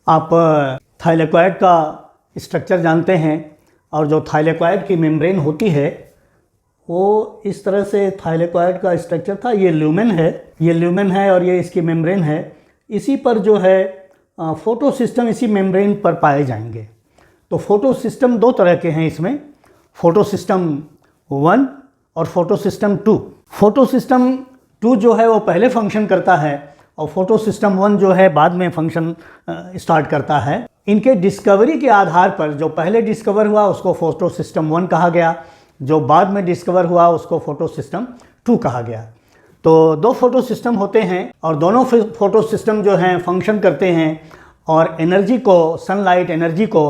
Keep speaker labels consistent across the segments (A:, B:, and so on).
A: आप थाइलेकॉइड का स्ट्रक्चर जानते हैं और जो थाइलेकॉइड की मेम्ब्रेन होती है वो इस तरह से थाइलेकॉइड का स्ट्रक्चर था। ये ल्यूमेन है और ये इसकी मेम्ब्रेन है। इसी पर जो है फोटो सिस्टम इसी मेम्ब्रेन पर पाए जाएंगे। तो फोटो सिस्टम दो तरह के हैं इसमें, फोटो सिस्टम 1 और फोटो सिस्टम 2। फोटो सिस्टम 2 जो है वो पहले फंक्शन करता है और फोटो सिस्टम 1 जो है बाद में फंक्शन स्टार्ट करता है। इनके डिस्कवरी के आधार पर जो पहले डिस्कवर हुआ उसको फोटो सिस्टम 1 कहा गया, जो बाद में डिस्कवर हुआ उसको फोटो सिस्टम 2 कहा गया। तो दो फोटो सिस्टम होते हैं और दोनों फोटो सिस्टम जो हैं फंक्शन करते हैं और एनर्जी को, सनलाइट एनर्जी को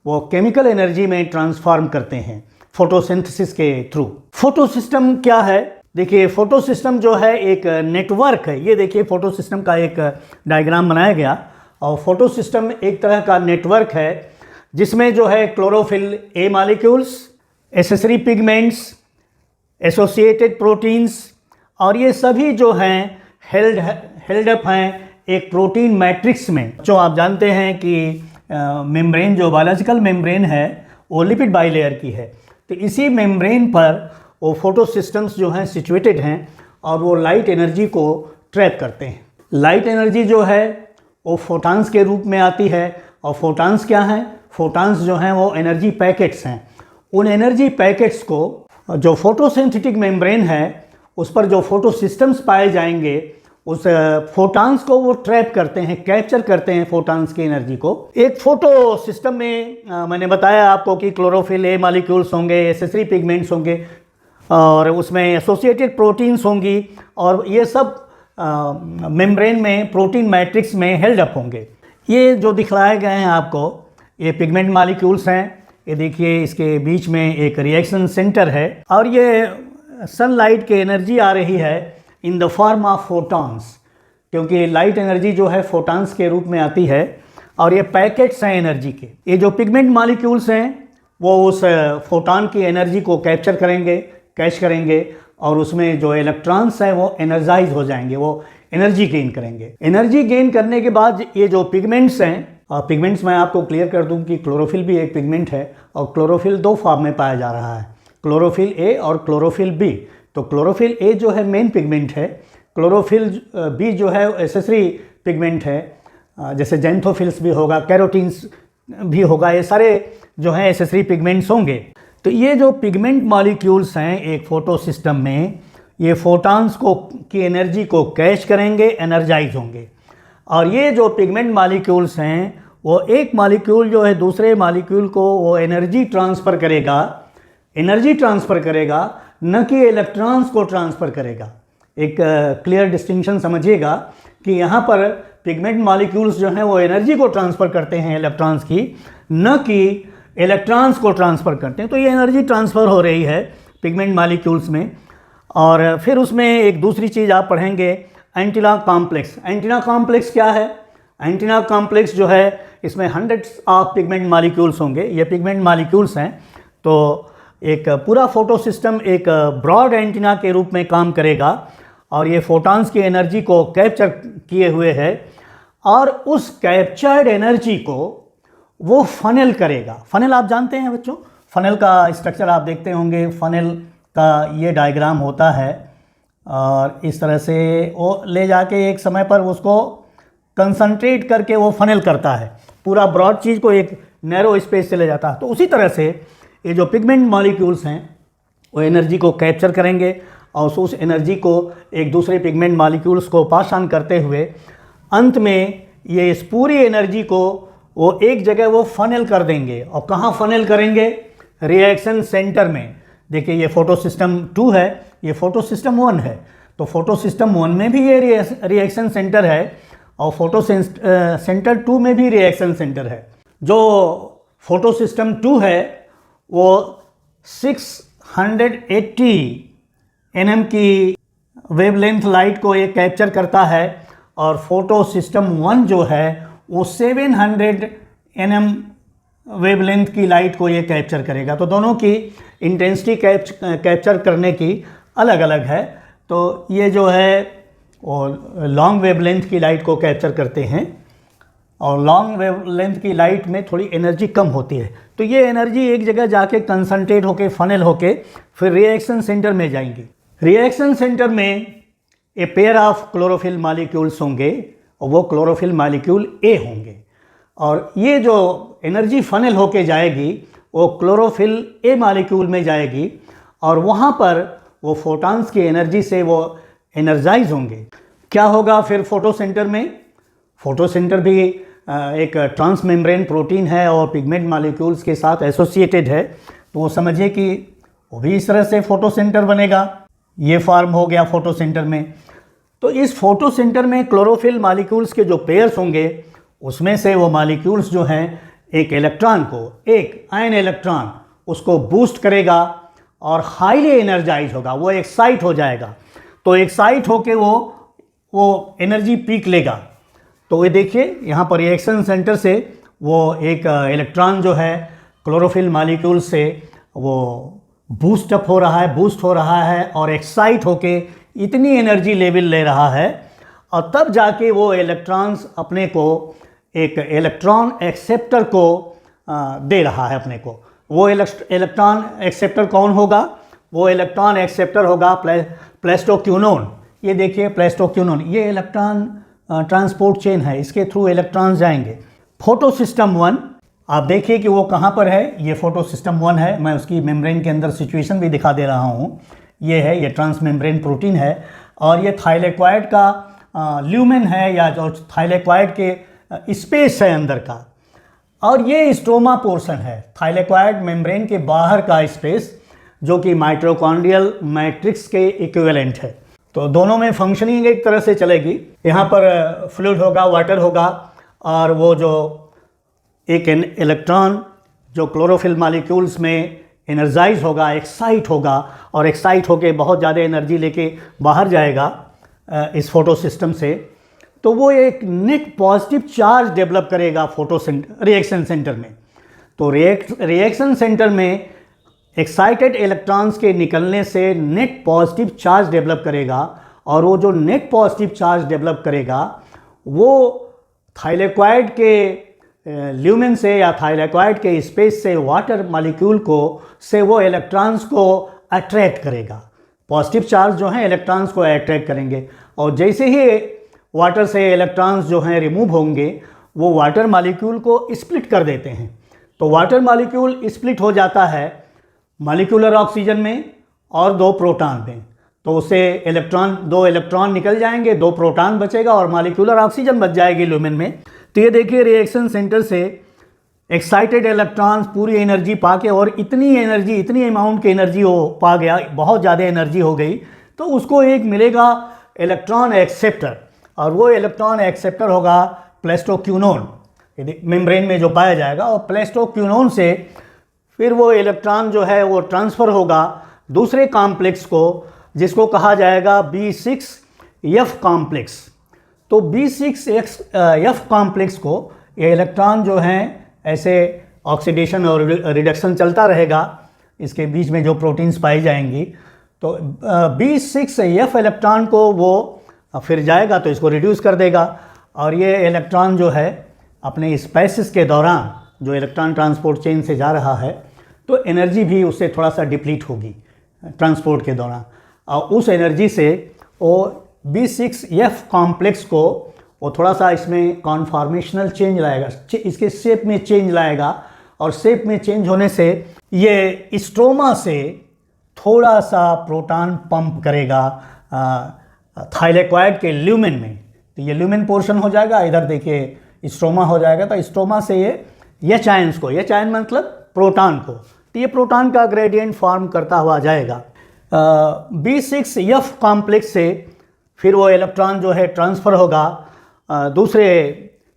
A: वो केमिकल एनर्जी में ट्रांसफॉर्म करते हैं फोटोसिंथेसिस के थ्रू। फोटो सिस्टम क्या है? देखिए, फोटो सिस्टम जो है एक नेटवर्क है। ये देखिए फोटो सिस्टम का एक डायग्राम बनाया गया और फोटो सिस्टम एक तरह का नेटवर्क है जिसमें जो है chlorophyll A molecules, accessory pigments, associated proteins और ये सभी जो हैं हेल्ड अप हैं एक प्रोटीन मैट्रिक्स में। जो आप जानते हैं कि मेम्ब्रेन, जो बायोलॉजिकल मेम्ब्रेन है वो लिपिड बाइलेयर की है। तो इसी मेम्ब्रेन पर वो फोटो सिस्टम्स जो हैं सिचुएटेड हैं और वो लाइट एनर्जी को ट्रैप करते हैं। लाइट एनर्जी जो है वो फोटॉन्स के रूप में आती है और फोटॉन्स क्या हैं? फोटॉन्स जो हैं वो एनर्जी पैकेट्स हैं। उन एनर्जी पैकेट्स को जो फोटोसिंथेटिक मेम्ब्रेन है उस पर जो फोटो सिस्टम्स पाए जाएंगे उस फोटॉन्स को वो ट्रैप करते हैं, कैप्चर करते हैं फोटॉन्स की एनर्जी को। एक फोटो सिस्टम में मैंने बताया आपको कि क्लोरोफिल ए मॉलिक्यूल्स होंगे, एसेसरी पिगमेंट्स होंगे और उसमें एसोसिएटेड प्रोटीन्स होंगी और ये सब मेम्ब्रेन में प्रोटीन मैट्रिक्स में हेल्ड अप होंगे। ये जो दिखलाए गए हैं आपको ये पिगमेंट मॉलिक्यूल्स हैं। ये देखिए इसके बीच में एक रिएक्शन सेंटर है और ये सनलाइट की एनर्जी आ रही है in the form of photons, क्योंकि लाइट एनर्जी जो है फोटॉन्स के रूप में आती है और ये पैकेट्स हैं एनर्जी के। ये जो पिगमेंट मॉलिक्यूल्स हैं वो उस फोटॉन की एनर्जी को कैप्चर करेंगे, कैच करेंगे और उसमें जो इलेक्ट्रॉन्स हैं वो एनर्जाइज हो जाएंगे, वो एनर्जी गेन करेंगे। एनर्जी गेन करने के बाद ये जो पिगमेंट्स हैं, और पिगमेंट्स मैं आपको क्लियर कर दूं कि क्लोरोफिल भी एक पिगमेंट है और क्लोरोफिल दो फॉर्म में पाया जा रहा है, क्लोरोफिल ए और क्लोरोफिल बी। तो क्लोरोफिल ए जो है मेन पिगमेंट है, क्लोरोफिल बी जो है एसेसरी पिगमेंट है, जैसे जेंथोफिल्स भी होगा, कैरोटीन्स भी होगा, ये सारे जो हैं एसेसरी पिगमेंट्स होंगे। तो ये जो पिगमेंट मॉलिक्यूल्स हैं एक फोटो सिस्टम में, ये फोटॉन्स को की एनर्जी को कैच करेंगे, एनर्जाइज होंगे। और ये जो पिगमेंट मॉलिक्यूल्स हैं वो एक मॉलिक्यूल जो है दूसरे मॉलिक्यूल को वो एनर्जी ट्रांसफ़र करेगा, न कि इलेक्ट्रॉन्स को ट्रांसफ़र करेगा। एक क्लियर डिस्टिंक्शन समझिएगा कि यहाँ पर पिगमेंट मॉलिक्यूल्स जो हैं वो एनर्जी को ट्रांसफ़र करते हैं इलेक्ट्रॉन्स की, न कि इलेक्ट्रॉन्स को ट्रांसफ़र करते हैं। तो ये एनर्जी ट्रांसफ़र हो रही है पिगमेंट मॉलिक्यूल्स में। और फिर उसमें एक दूसरी चीज़ आप पढ़ेंगे, एंटीना कॉम्प्लेक्स। एंटीना कॉम्प्लेक्स क्या है? एंटीना कॉम्प्लेक्स जो है इसमें हंड्रेड्स ऑफ पिगमेंट मॉलिक्यूल्स होंगे। ये पिगमेंट मॉलिक्यूल्स हैं। तो एक पूरा फोटो सिस्टम एक ब्रॉड एंटीना के रूप में काम करेगा और ये फोटॉन्स की एनर्जी को कैप्चर किए हुए है और उस कैप्चर्ड एनर्जी को वो फनल करेगा। फनल आप जानते हैं बच्चों, फनल का स्ट्रक्चर आप देखते होंगे। फनल का ये डायग्राम होता है और इस तरह से वो ले जाके एक समय पर उसको कंसंट्रेट करके वो फनल करता है, पूरा ब्रॉड चीज़ को एक नैरो स्पेस से ले जाता है। तो उसी तरह से ये जो पिगमेंट मॉलिक्यूल्स हैं वो एनर्जी को कैप्चर करेंगे और उस एनर्जी को एक दूसरे पिगमेंट मॉलिक्यूल्स को पास ऑन करते हुए अंत में ये इस पूरी एनर्जी को वो एक जगह वो फनल कर देंगे। और कहाँ फनल करेंगे? रिएक्शन सेंटर में। देखिए ये फोटो सिस्टम 2 है, ये फोटो सिस्टम 1 है। तो फोटो सिस्टम 1 में भी ये रिएक्शन सेंटर है और फोटो सेंटर 2 में भी रिएक्शन सेंटर है। जो फोटो सिस्टम 2 है वो 680 nm की वेवलेंथ लाइट को ये कैप्चर करता है और फोटो सिस्टम 1 जो है वो 700 nm वेवलेंथ की लाइट को ये कैप्चर करेगा। तो दोनों की इंटेंसिटी कैप्चर करने की अलग अलग है। तो ये जो है वो लॉन्ग वेवलेंथ की लाइट को कैप्चर करते हैं और लॉन्ग वेवलेंथ की लाइट में थोड़ी एनर्जी कम होती है। तो ये एनर्जी एक जगह जाके कंसंट्रेट होके फनल होके फिर रिएक्शन सेंटर में जाएंगी। रिएक्शन सेंटर में a pair of chlorophyll molecules होंगे और वो क्लोरोफिल मॉलिक्यूल ए होंगे, और ये जो एनर्जी फनल होके जाएगी वो क्लोरोफिल ए मॉलिक्यूल में जाएगी और वहाँ पर वो फोटॉन्स की एनर्जी से वो एनर्जाइज होंगे। क्या होगा फिर फोटो सेंटर में? फोटो सेंटर भी एक ट्रांसमेम्ब्रेन प्रोटीन है और पिगमेंट मॉलिक्यूल्स के साथ एसोसिएटेड है, तो वो समझिए कि वो भी इस तरह से फोटो सेंटर बनेगा। ये फॉर्म हो गया फोटो सेंटर में। तो इस फोटो सेंटर में क्लोरोफिल मॉलिक्यूल्स के जो पेयर्स होंगे उसमें से वो मॉलिक्यूल्स जो हैं एक इलेक्ट्रॉन को, एक आयन इलेक्ट्रॉन उसको बूस्ट करेगा और हाईली एनर्जाइज होगा, वो एक्साइट हो जाएगा। तो एक्साइट होके वो एनर्जी पीक लेगा। तो ये देखिए यहाँ पर रिएक्शन सेंटर से वो एक इलेक्ट्रॉन जो है क्लोरोफिल मॉलिक्यूल से वो बूस्ट हो रहा है और एक्साइट होके इतनी एनर्जी लेवल ले रहा है, और तब जाके वो इलेक्ट्रॉन्स अपने को एक इलेक्ट्रॉन एक्सेप्टर को दे रहा है अपने को। वो इलेक्ट्रॉन एक्सेप्टर कौन होगा? वो इलेक्ट्रॉन एक्सेप्टर होगा प्लेस्टोक्यूनोन। ये देखिए प्लेस्टोक्यूनोन, ये इलेक्ट्रॉन ट्रांसपोर्ट चेन है, इसके थ्रू इलेक्ट्रॉन्स जाएंगे। फोटो सिस्टम 1, आप देखिए कि वो कहाँ पर है। ये फोटो सिस्टम 1 है, मैं उसकी मेम्ब्रेन के अंदर सिचुएशन भी दिखा दे रहा हूँ। ये है, ये ट्रांसमेम्ब्रेन प्रोटीन है और ये थाइलेक्वाइड का ल्यूमेन है या जो थाइलेक्वाइड के स्पेस है अंदर का, और ये स्ट्रोमा पोर्शन है थाइलेक्वाइड मेम्ब्रेन के बाहर का स्पेस, जो कि माइटोकॉन्ड्रियल मैट्रिक्स के इक्विवेलेंट है। तो दोनों में फंक्शनिंग एक तरह से चलेगी। यहाँ पर फ्लूइड होगा, वाटर होगा, और वो जो एक इलेक्ट्रॉन जो क्लोरोफिल मॉलिक्यूल्स में एनर्जाइज होगा, एक्साइट होगा, और एक्साइट होके बहुत ज़्यादा एनर्जी लेके बाहर जाएगा इस फोटो सिस्टम से, तो वो एक नेट पॉजिटिव चार्ज डेवलप करेगा रिएक्शन सेंटर में। तो रिएक्शन सेंटर में एक्साइटेड इलेक्ट्रॉन्स के निकलने से नेट पॉजिटिव चार्ज डेवलप करेगा, और वो जो नेट पॉजिटिव चार्ज डेवलप करेगा वो थाइलेक्वाइड के ल्यूमेन से या थाइलेक्वाइड के स्पेस से वाटर मॉलिक्यूल को से वो इलेक्ट्रॉन्स को अट्रैक्ट करेगा। पॉजिटिव चार्ज जो हैं इलेक्ट्रॉन्स को अट्रैक्ट करेंगे, और जैसे ही वाटर से इलेक्ट्रॉन्स जो हैं रिमूव होंगे वो वाटर मॉलिक्यूल को स्प्लिट कर देते हैं। तो वाटर मॉलिक्यूल स्प्लिट हो जाता है मॉलिक्यूलर ऑक्सीजन में और 2 प्रोटॉन में, तो उससे दो इलेक्ट्रॉन निकल जाएंगे, 2 प्रोटॉन बचेगा और मॉलिक्यूलर ऑक्सीजन बच जाएगी ल्यूमेन में। तो ये देखिए रिएक्शन सेंटर से एक्साइटेड इलेक्ट्रॉन्स पूरी एनर्जी पा के, और इतनी अमाउंट की एनर्जी वो पा गया, बहुत ज़्यादा एनर्जी हो गई, तो उसको एक मिलेगा इलेक्ट्रॉन एक्सेप्टर, और वो इलेक्ट्रॉन एक्सेप्टर होगा प्लेस्टोक्यूनोन, मेम्ब्रेन में जो पाया जाएगा। और प्लेस्टोक्यूनोन से फिर वो इलेक्ट्रॉन जो है वो ट्रांसफ़र होगा दूसरे कॉम्प्लेक्स को, जिसको कहा जाएगा B6F कॉम्प्लेक्स। तो B6F कॉम्प्लेक्स को ये इलेक्ट्रॉन जो हैं ऐसे ऑक्सीडेशन और रिडक्शन चलता रहेगा, इसके बीच में जो प्रोटीन्स पाई जाएंगी, तो B6F इलेक्ट्रॉन को वो फिर जाएगा तो इसको रिड्यूस कर देगा, और ये इलेक्ट्रॉन जो है अपने स्पेसिस के दौरान जो इलेक्ट्रॉन ट्रांसपोर्ट चेन से जा रहा है, तो एनर्जी भी उससे थोड़ा सा डिप्लीट होगी ट्रांसपोर्ट के दौरान, और उस एनर्जी से वो B6F कॉम्प्लेक्स को वो थोड़ा सा इसमें कॉन्फॉर्मेशनल चेंज लाएगा, इसके शेप में चेंज लाएगा, और शेप में चेंज होने से ये स्ट्रोमा से थोड़ा सा प्रोटॉन पंप करेगा थाइलेक्वाइड के ल्यूमेन में। तो ये ल्यूमेन पोर्शन हो जाएगा, इधर देखिए स्ट्रोमा हो जाएगा, तो स्ट्रोमा से ये एच आयंस को, एच आयन मतलब प्रोटॉन को, तो ये प्रोटॉन का ग्रेडियंट फॉर्म करता हुआ जाएगा। B6F कॉम्प्लेक्स से फिर वो इलेक्ट्रॉन जो है ट्रांसफ़र होगा दूसरे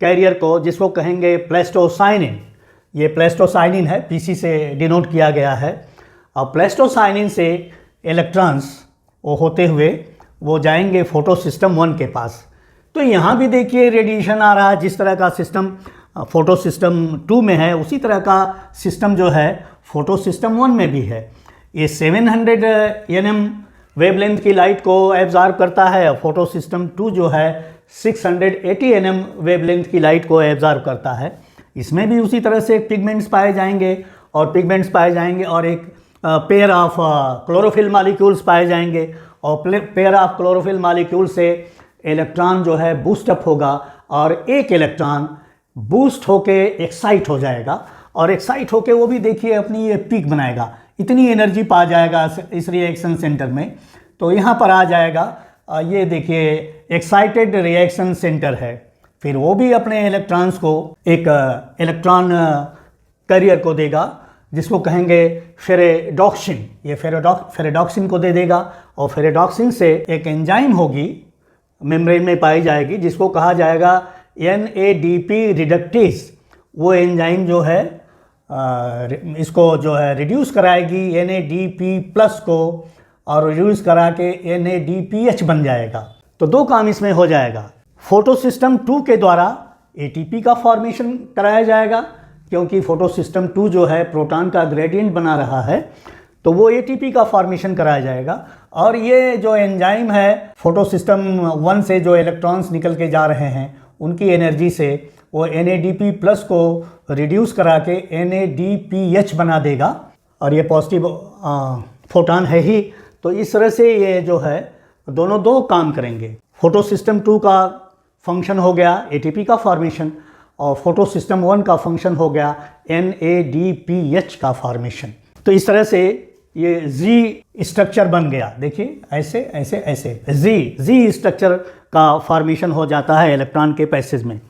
A: कैरियर को, जिसको कहेंगे प्लेस्टोसाइनिन। ये प्लेस्टोसाइनिन है, PC से डिनोट किया गया है, और प्लेस्टोसाइनिन से इलेक्ट्रॉन्स वो होते हुए वो जाएंगे फोटो सिस्टम 1 के पास। तो यहाँ भी देखिए रेडिएशन आ रहा है, जिस तरह का सिस्टम फोटो सिस्टम 2 में है उसी तरह का सिस्टम जो है फोटो सिस्टम 1 में भी है। ये 700 nm वेवलेंथ की लाइट को एब्जॉर्ब करता है, फोटो सिस्टम 2 जो है 680 nm वेवलेंथ की लाइट को एब्जॉर्व करता है। इसमें भी उसी तरह से पिगमेंट्स पाए जाएंगे और एक पेयर ऑफ क्लोरोफिल मॉलिक्यूल्स पाए जाएंगे, और पेयर ऑफ क्लोरोफिल मॉलिक्यूल से इलेक्ट्रॉन जो है बूस्ट अप होगा, और एक इलेक्ट्रॉन बूस्ट होके एक्साइट हो जाएगा, और एक्साइट होके वो भी देखिए अपनी ये पीक बनाएगा, इतनी एनर्जी पा जाएगा इस रिएक्शन सेंटर में। तो यहाँ पर आ जाएगा, ये देखिए एक्साइटेड रिएक्शन सेंटर है। फिर वो भी अपने इलेक्ट्रॉन्स को एक इलेक्ट्रॉन कैरियर को देगा, जिसको कहेंगे फेरेडॉक्सिन। ये फेरेडॉक्सिन को दे देगा, और फेरेडॉक्सिन से एक एंजाइम होगी, मेम्ब्रेन में पाई जाएगी, जिसको कहा जाएगा NADP रिडक्टेस। वो एंजाइम जो है इसको जो है रिड्यूस कराएगी NADP प्लस को, और रिड्यूस करा के NADPH बन जाएगा। तो दो काम इसमें हो जाएगा। फोटो सिस्टम 2 के द्वारा ATP का फॉर्मेशन कराया जाएगा, क्योंकि फोटो सिस्टम 2 जो है प्रोटॉन का ग्रेडियंट बना रहा है, तो वो ATP का फॉर्मेशन कराया जाएगा। और ये जो एंजाइम है फोटो सिस्टम 1 से जो इलेक्ट्रॉन्स निकल के जा रहे हैं, उनकी एनर्जी से वो NADP प्लस को रिड्यूस करा के NADPH बना देगा, और ये पॉजिटिव फोटॉन है ही। तो इस तरह से ये जो है दोनों दो काम करेंगे। फोटो सिस्टम 2 का फंक्शन हो गया ATP का फॉर्मेशन, और फोटो सिस्टम 1 का फंक्शन हो गया NADPH का फॉर्मेशन। तो इस तरह से ये Z स्ट्रक्चर बन गया। देखिए ऐसे ऐसे ऐसे Z स्ट्रक्चर का फॉर्मेशन हो जाता है इलेक्ट्रॉन के पैसेज में।